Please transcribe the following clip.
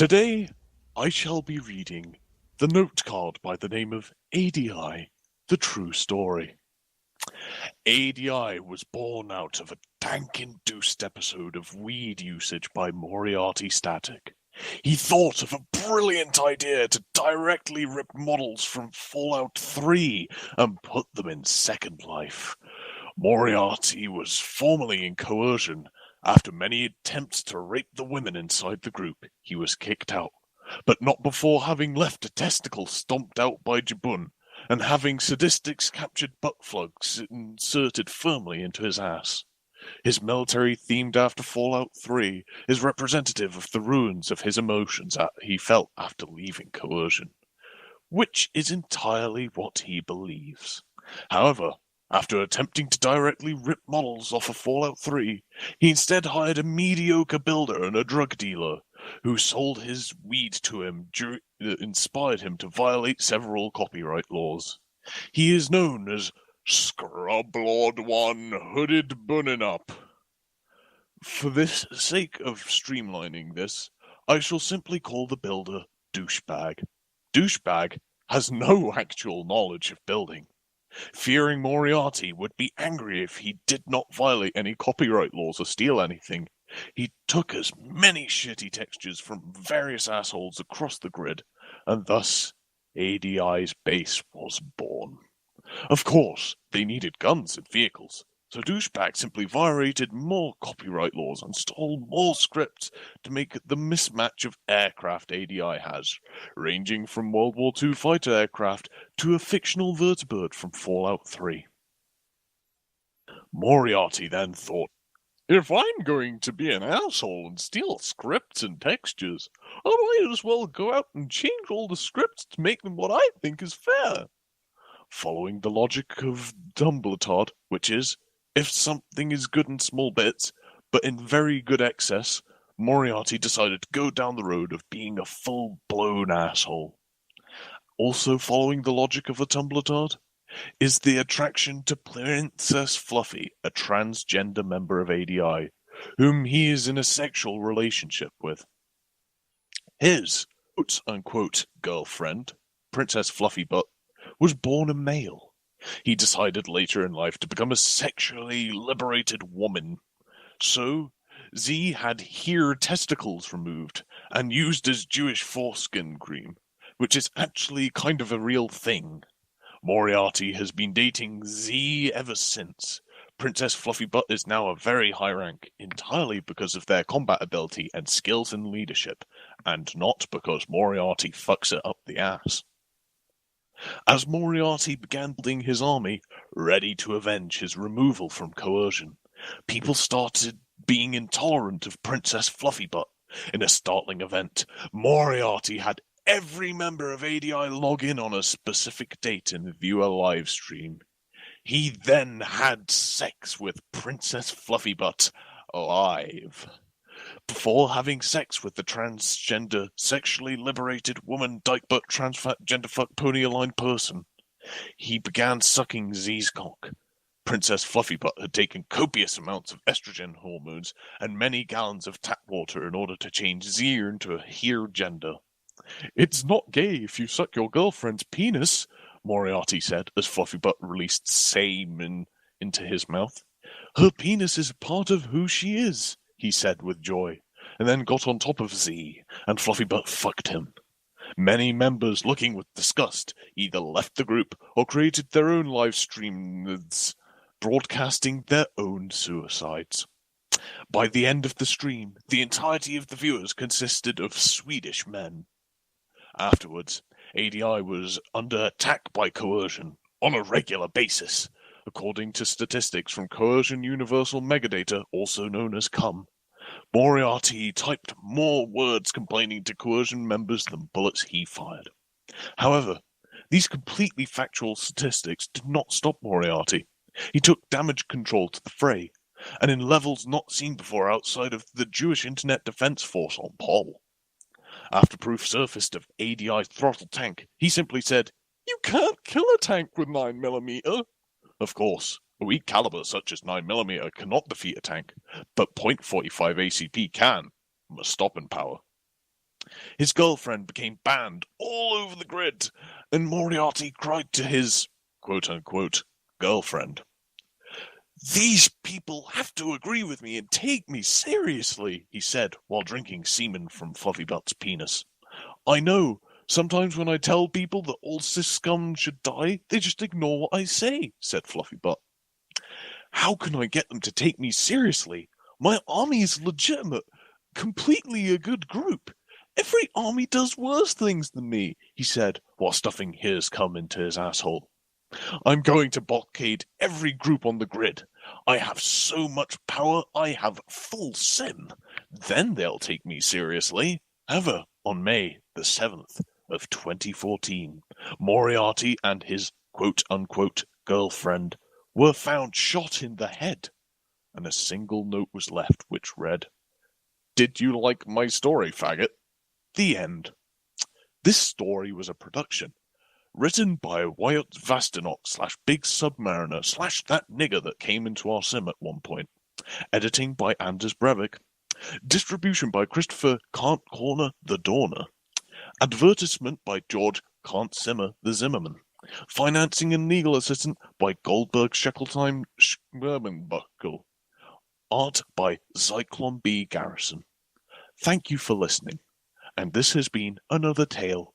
Today, I shall be reading the note card by the name of ADI, The True Story. ADI was born out of a tank-induced episode of weed usage by Moriarty Static. He thought of a brilliant idea to directly rip models from Fallout 3 and put them in Second Life. Moriarty was formerly in coercion. After many attempts to rape the women inside the group, he was kicked out, but not before having left a testicle stomped out by Jabun, and having sadistics captured butt plugs inserted firmly into his ass. His military themed after Fallout 3 is representative of the ruins of his emotions he felt after leaving coercion, which is entirely what he believes. However, after attempting to directly rip models off of Fallout 3, he instead hired a mediocre builder and a drug dealer, who sold his weed to him that inspired him to violate several copyright laws. He is known as Scrub Lord One Hooded Bunnin' Up. For the sake of streamlining this, I shall simply call the builder Douchebag. Douchebag has no actual knowledge of building. Fearing Moriarty would be angry if he did not violate any copyright laws or steal anything, he took as many shitty textures from various assholes across the grid, and thus ADI's base was born. Of course, they needed guns and vehicles, so Douchebag simply violated more copyright laws and stole more scripts to make the mismatch of aircraft ADI has, ranging from World War II fighter aircraft to a fictional vertibird from Fallout 3. Moriarty then thought, if I'm going to be an asshole and steal scripts and textures, I might as well go out and change all the scripts to make them what I think is fair. Following the logic of Dumbledore, which is, if something is good in small bits, but in very good excess, Moriarty decided to go down the road of being a full-blown asshole. Also following the logic of a Tumbletard is the attraction to Princess Fluffy, a transgender member of ADI, whom he is in a sexual relationship with. His quote-unquote girlfriend, Princess Fluffy Butt, was born a male. He decided later in life to become a sexually liberated woman. So, Z had her testicles removed and used as Jewish foreskin cream, which is actually kind of a real thing. Moriarty has been dating Z ever since. Princess Fluffy Butt is now a very high rank, entirely because of their combat ability and skills in leadership, and not because Moriarty fucks it up the ass. As Moriarty began building his army, ready to avenge his removal from coercion, people started being intolerant of Princess Fluffy Butt. In a startling event, Moriarty had every member of ADI log in on a specific date and view a live stream. He then had sex with Princess Fluffy Butt live. Before having sex with the transgender, sexually liberated woman, dyke butt, transfat, gender fuck, pony aligned person, he began sucking Z's cock. Princess Fluffy Butt had taken copious amounts of estrogen hormones and many gallons of tap water in order to change Z into a her gender. It's not gay if you suck your girlfriend's penis, Moriarty said as Fluffy Butt released semen into his mouth. Her penis is part of who she is, he said with joy, and then got on top of Z, and Fluffy Butt fucked him. Many members, looking with disgust, either left the group or created their own live streams, broadcasting their own suicides. By the end of the stream, the entirety of the viewers consisted of Swedish men. Afterwards, ADI was under attack by coercion on a regular basis, according to statistics from Coercion Universal Megadata, also known as CUM. Moriarty typed more words complaining to coercion members than bullets he fired. However, these completely factual statistics did not stop Moriarty. He took damage control to the fray, and in levels not seen before outside of the Jewish Internet Defense Force on Pol. After proof surfaced of ADI's throttle tank, he simply said, "You can't kill a tank with 9mm. Of course, a weak caliber such as 9mm cannot defeat a tank, but .45 ACP can, a stopping power. His girlfriend became banned all over the grid, and Moriarty cried to his quote-unquote girlfriend, "These people have to agree with me and take me seriously," he said while drinking semen from Fluffybutt's penis. "I know, sometimes when I tell people that all cis scum should die, they just ignore what I say," said Fluffybutt. "How can I get them to take me seriously? My army is legitimate, completely a good group. Every army does worse things than me," he said while stuffing Here's Cum into his asshole. "I'm going to blockade every group on the grid. I have so much power, I have full sim. Then they'll take me seriously." However, on May the 7th of 2014, Moriarty and his quote-unquote girlfriend were found shot in the head, and a single note was left which read, "Did you like my story, faggot?" The end. This story was a production written by Wyatt Vanistok / Big Submariner / that nigger that came into our sim at one point. Editing by Anders Brevik. Distribution by Christopher Can't Corner the Dorner. Advertisement by George Can't Simmer the Zimmerman. Financing and legal assistant by Goldberg, Shekelstein, Schumerbekel. Art by Zyklon B, Garrison. Thank you for listening, and this has been another tale